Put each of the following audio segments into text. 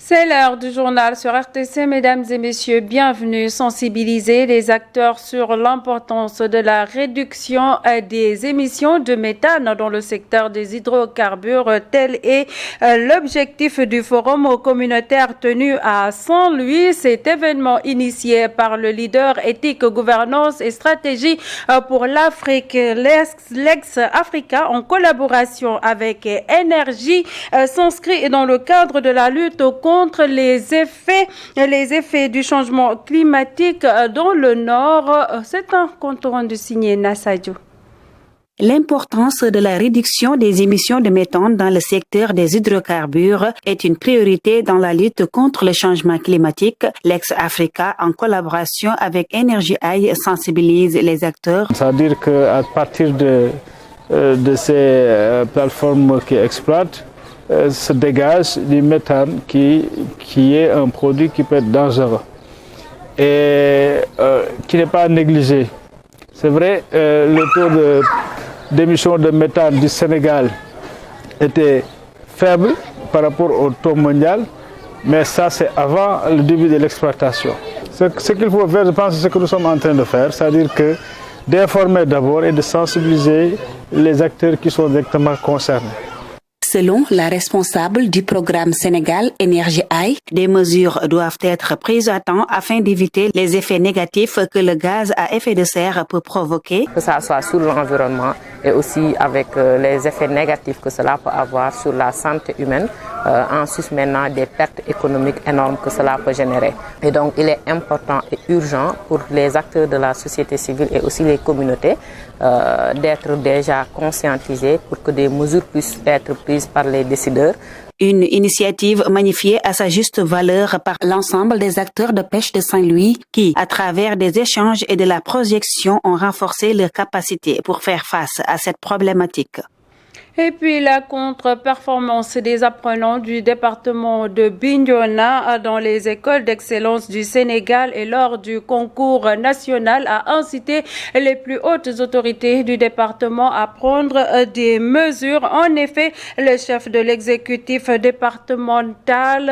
C'est l'heure du journal sur RTC. Mesdames et messieurs, bienvenue. Sensibiliser les acteurs sur l'importance de la réduction des émissions de méthane dans le secteur des hydrocarbures. Tel est l'objectif du forum communautaire tenu à Saint-Louis. Cet événement initié par le leader éthique, gouvernance et stratégie pour l'Afrique, l'ex-Africa, en collaboration avec Énergie, s'inscrit dans le cadre de la lutte contre les effets du changement climatique dans le Nord. C'est un compte rendu signé Nassadio. L'importance de la réduction des émissions de méthane dans le secteur des hydrocarbures est une priorité dans la lutte contre le changement climatique. L'ex-Africa, en collaboration avec Énergie Aïe, sensibilise les acteurs. C'est-à-dire qu'à partir de ces plateformes qui exploitent, se dégage du méthane qui est un produit qui peut être dangereux et qui n'est pas négligé. C'est vrai, le taux d'émission de méthane du Sénégal était faible par rapport au taux mondial, mais ça c'est avant le début de l'exploitation. Ce qu'il faut faire, je pense, c'est ce que nous sommes en train de faire, c'est-à-dire que d'informer d'abord et de sensibiliser les acteurs qui sont directement concernés. Selon la responsable du programme Sénégal Énergie Aïe, des mesures doivent être prises à temps afin d'éviter les effets négatifs que le gaz à effet de serre peut provoquer. Que ça soit sur l'environnement et aussi avec les effets négatifs que cela peut avoir sur la santé humaine, en sus maintenant des pertes économiques énormes que cela peut générer. Et donc il est important et urgent pour les acteurs de la société civile et aussi les communautés d'être déjà conscientisés pour que des mesures puissent être prises par les décideurs. Une initiative magnifiée à sa juste valeur par l'ensemble des acteurs de pêche de Saint-Louis qui, à travers des échanges et de la projection, ont renforcé leurs capacités pour faire face à cette problématique. Et puis la contre-performance des apprenants du département de Bignona dans les écoles d'excellence du Sénégal et lors du concours national a incité les plus hautes autorités du département à prendre des mesures. En effet, le chef de l'exécutif départemental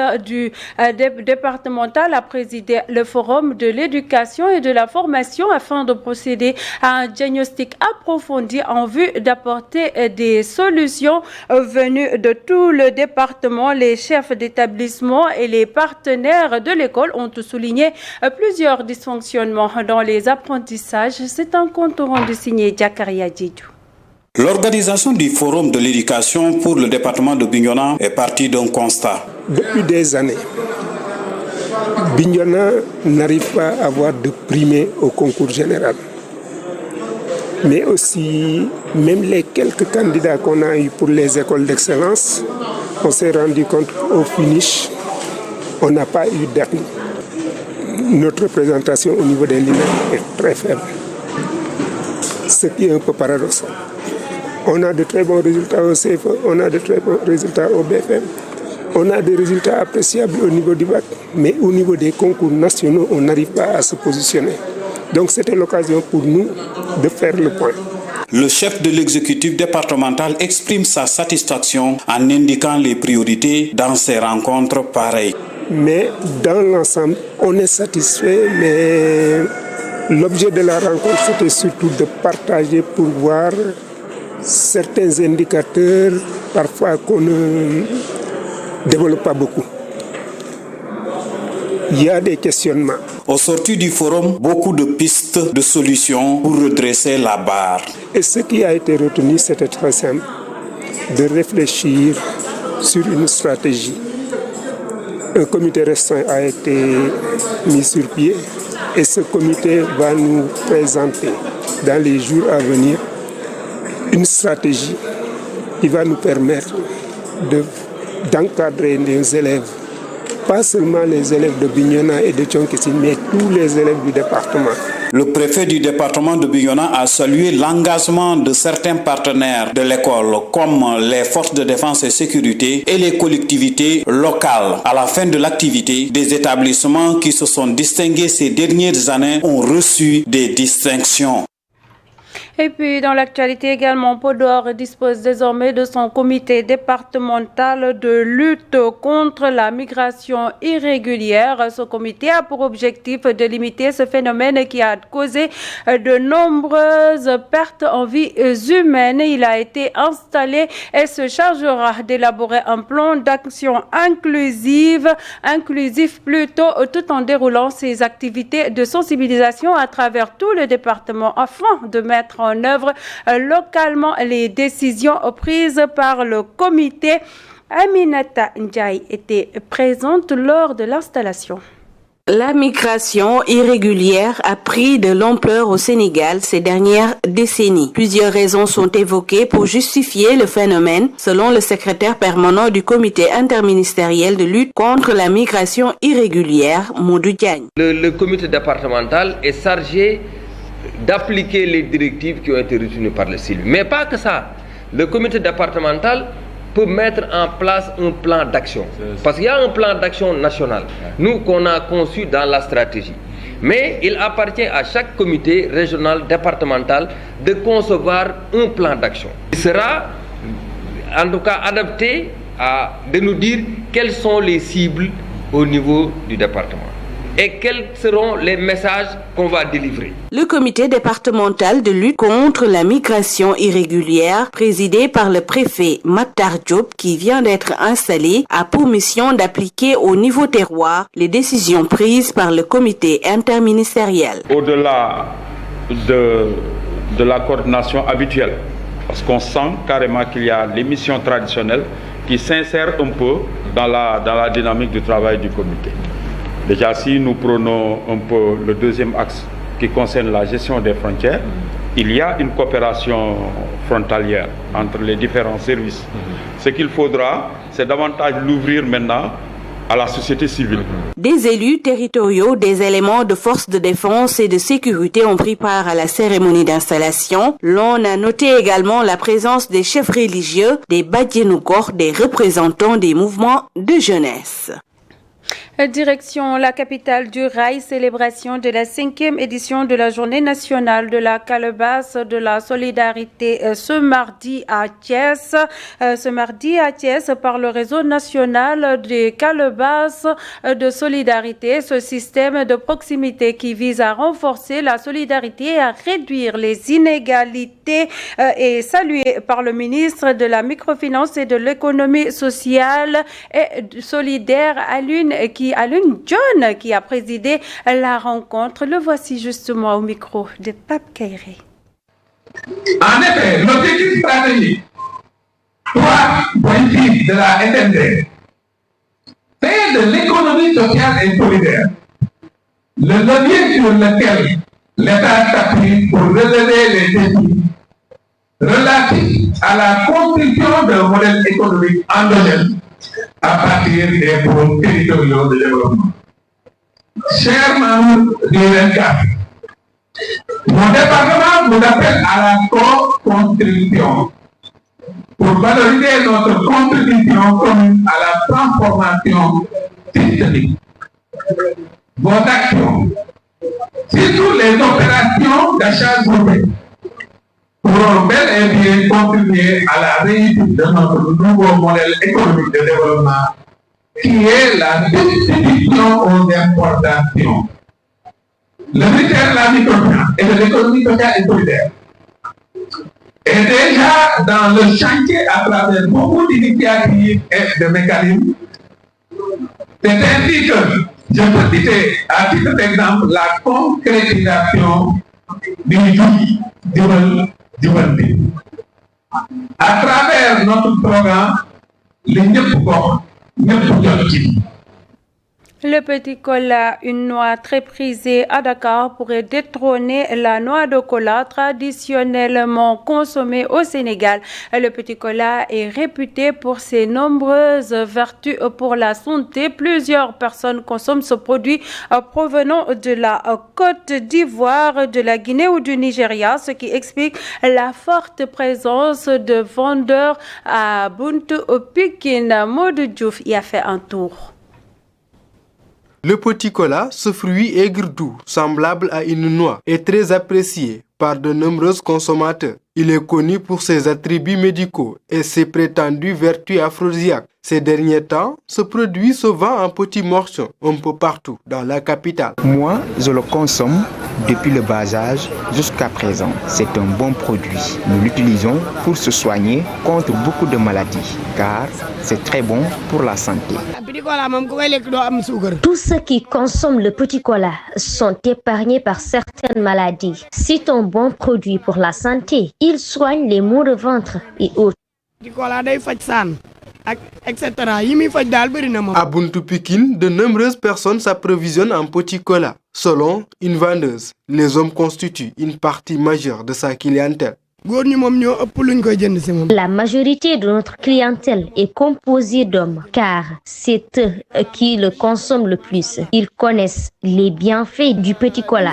a présidé le forum de l'éducation et de la formation afin de procéder à un diagnostic approfondi en vue d'apporter des solutions venues de tout le département. Les chefs d'établissement et les partenaires de l'école ont souligné plusieurs dysfonctionnements dans les apprentissages. C'est un compte rendu signé Jakaria Djidou. L'organisation du Forum de l'éducation pour le département de Bignona est partie d'un constat. Depuis des années, Bignona n'arrive pas à avoir de primés au concours général. Mais aussi, même les quelques candidats qu'on a eu pour les écoles d'excellence, on s'est rendu compte qu'au finish, on n'a pas eu dernier. Notre représentation au niveau des lycées est très faible, ce qui est un peu paradoxal. On a de très bons résultats au CFE, on a de très bons résultats au BFM, on a des résultats appréciables au niveau du bac, mais au niveau des concours nationaux, on n'arrive pas à se positionner. Donc c'était l'occasion pour nous de faire le point. Le chef de l'exécutif départemental exprime sa satisfaction en indiquant les priorités dans ces rencontres pareilles. Mais dans l'ensemble, on est satisfait, mais l'objet de la rencontre, c'était surtout de partager pour voir certains indicateurs, parfois qu'on ne développe pas beaucoup. Il y a des questionnements. Au sortir du forum, beaucoup de pistes de solutions pour redresser la barre. Et ce qui a été retenu, c'était très simple, de réfléchir sur une stratégie. Un comité restreint a été mis sur pied et ce comité va nous présenter dans les jours à venir une stratégie qui va nous permettre d'encadrer nos élèves. Pas seulement les élèves de Bignona et de Thionkessine, mais tous les élèves du département. Le préfet du département de Bignona a salué l'engagement de certains partenaires de l'école, comme les forces de défense et sécurité et les collectivités locales. À la fin de l'activité, des établissements qui se sont distingués ces dernières années ont reçu des distinctions. Et puis, dans l'actualité également, Podor dispose désormais de son comité départemental de lutte contre la migration irrégulière. Ce comité a pour objectif de limiter ce phénomène qui a causé de nombreuses pertes en vies humaines. Il a été installé et se chargera d'élaborer un plan d'action inclusif plutôt, tout en déroulant ses activités de sensibilisation à travers tout le département afin de mettre en œuvre localement les décisions prises par le comité. Aminata Ndiaye était présente lors de l'installation. La migration irrégulière a pris de l'ampleur au Sénégal ces dernières décennies. Plusieurs raisons sont évoquées pour justifier le phénomène, selon le secrétaire permanent du comité interministériel de lutte contre la migration irrégulière, Modou Diagne. Le comité départemental est chargé d'appliquer les directives qui ont été retenues par le CILU. Mais pas que ça. Le comité départemental peut mettre en place un plan d'action. Parce qu'il y a un plan d'action national, nous qu'on a conçu dans la stratégie. Mais il appartient à chaque comité régional, départemental de concevoir un plan d'action. Il sera en tout cas adapté de nous dire quelles sont les cibles au niveau du département et quels seront les messages qu'on va délivrer. Le comité départemental de lutte contre la migration irrégulière, présidé par le préfet Maktar Diop, qui vient d'être installé, a pour mission d'appliquer au niveau terroir les décisions prises par le comité interministériel. Au-delà de la coordination habituelle, parce qu'on sent carrément qu'il y a les missions traditionnelles qui s'insèrent un peu dans la dynamique du travail du comité. Déjà, si nous prenons un peu le deuxième axe qui concerne la gestion des frontières, il y a une coopération frontalière entre les différents services. Ce qu'il faudra, c'est davantage l'ouvrir maintenant à la société civile. Des élus territoriaux, des éléments de forces de défense et de sécurité ont pris part à la cérémonie d'installation. L'on a noté également la présence des chefs religieux, des Badjenoukor, des représentants des mouvements de jeunesse. Direction la capitale du rail, célébration de la 5e édition de la Journée nationale de la calebasse de la solidarité ce mardi à Thiès. Par le réseau national des calebasses de solidarité, ce système de proximité qui vise à renforcer la solidarité et à réduire les inégalités est salué par le ministre de la microfinance et de l'économie sociale et solidaire Alun John qui a présidé la rencontre. Le voici justement au micro de Pape Kairé. En effet, l'objectif stratégique 3.6 de la SND, c'est de l'économie sociale et solidaire, le levier sur lequel l'État s'appuie pour relever les défis relatifs à la construction d'un modèle économique endogène à partir des pôles territoriaux de développement. Chers membres du 24, mon département vous appelle à la co-construction pour valoriser notre contribution commune à la transformation systémique. Vos actions, surtout les opérations d'achat groupé, pourront bel et bien contribuer à la réussite de notre nouveau modèle économique de développement qui est la substitution aux importations. Le ministère de la microfinance et de l'économie sociale et solidaire est déjà dans le chantier à travers beaucoup d'initiatives et de mécanismes. C'est ainsi que je peux citer à titre d'exemple la concrétisation du à travers notre programme, le petit cola, une noix très prisée à Dakar, pourrait détrôner la noix de cola traditionnellement consommée au Sénégal. Le petit cola est réputé pour ses nombreuses vertus pour la santé. Plusieurs personnes consomment ce produit provenant de la Côte d'Ivoire, de la Guinée ou du Nigeria, ce qui explique la forte présence de vendeurs à Buntu au Pikine. Modou Diouf y a fait un tour. Le petit cola, ce fruit aigre doux, semblable à une noix, est très apprécié par de nombreux consommateurs. Il est connu pour ses attributs médicaux et ses prétendues vertus aphrodisiaques. Ces derniers temps, ce produit se vend en petits morceaux un peu partout dans la capitale. Moi, je le consomme depuis le bas âge jusqu'à présent. C'est un bon produit. Nous l'utilisons pour se soigner contre beaucoup de maladies, car c'est très bon pour la santé. Tous ceux qui consomment le petit cola sont épargnés par certaines maladies. C'est un bon produit pour la santé. Il soigne les maux de ventre et autres. À Buntu Pikine, de nombreuses personnes s'approvisionnent en petit cola. Selon une vendeuse, les hommes constituent une partie majeure de sa clientèle. La majorité de notre clientèle est composée d'hommes, car c'est eux qui le consomment le plus. Ils connaissent les bienfaits du petit cola.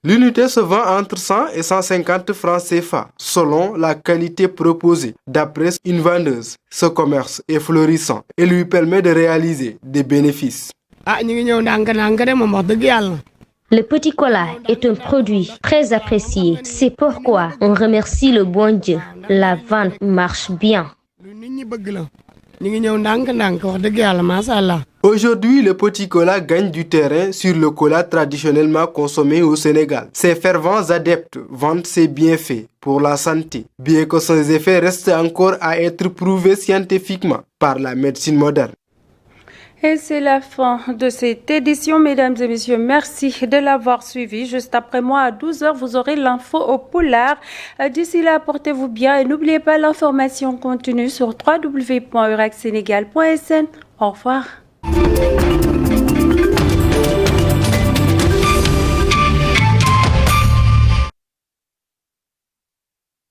L'unité se vend entre 100 et 150 francs CFA, selon la qualité proposée. D'après une vendeuse, ce commerce est florissant et lui permet de réaliser des bénéfices. Le petit cola est un produit très apprécié. C'est pourquoi on remercie le bon Dieu. La vente marche bien. Aujourd'hui, le petit cola gagne du terrain sur le cola traditionnellement consommé au Sénégal. Ses fervents adeptes vantent ses bienfaits pour la santé, bien que ses effets restent encore à être prouvés scientifiquement par la médecine moderne. Et c'est la fin de cette édition, mesdames et messieurs. Merci de l'avoir suivi. Juste après moi, à 12h, vous aurez l'info au Poulard. D'ici là, portez-vous bien et n'oubliez pas l'information continue sur www.uracsenegal.sn. Au revoir.